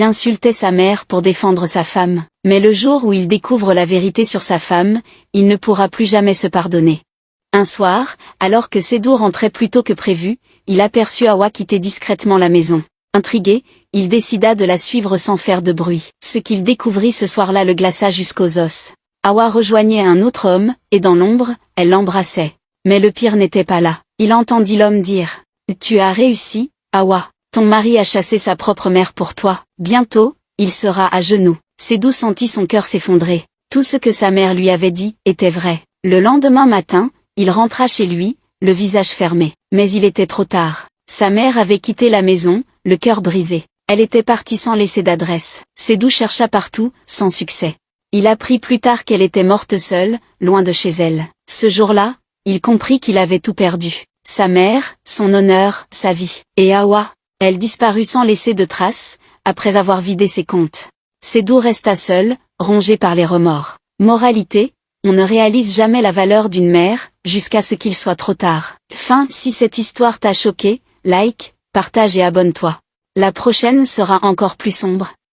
Il insultait sa mère pour défendre sa femme, mais le jour où il découvre la vérité sur sa femme, il ne pourra plus jamais se pardonner. Un soir, alors que Sédou rentrait plus tôt que prévu, il aperçut Hawa quitter discrètement la maison. Intrigué, il décida de la suivre sans faire de bruit. Ce qu'il découvrit ce soir-là le glaça jusqu'aux os. Hawa rejoignait un autre homme, et dans l'ombre, elle l'embrassait. Mais le pire n'était pas là. Il entendit l'homme dire « Tu as réussi, Hawa. Ton mari a chassé sa propre mère pour toi. Bientôt, il sera à genoux. » Sédou sentit son cœur s'effondrer. Tout ce que sa mère lui avait dit était vrai. Le lendemain matin, il rentra chez lui, le visage fermé. Mais il était trop tard. Sa mère avait quitté la maison, le cœur brisé. Elle était partie sans laisser d'adresse. Sédou chercha partout, sans succès. Il apprit plus tard qu'elle était morte seule, loin de chez elle. Ce jour-là, il comprit qu'il avait tout perdu. Sa mère, son honneur, sa vie. Et Hawa, elle disparut sans laisser de traces, après avoir vidé ses comptes. Sédou resta seul, rongé par les remords. Moralité, on ne réalise jamais la valeur d'une mère, jusqu'à ce qu'il soit trop tard. Fin. Si cette histoire t'a choqué, like, partage et abonne-toi. La prochaine sera encore plus sombre.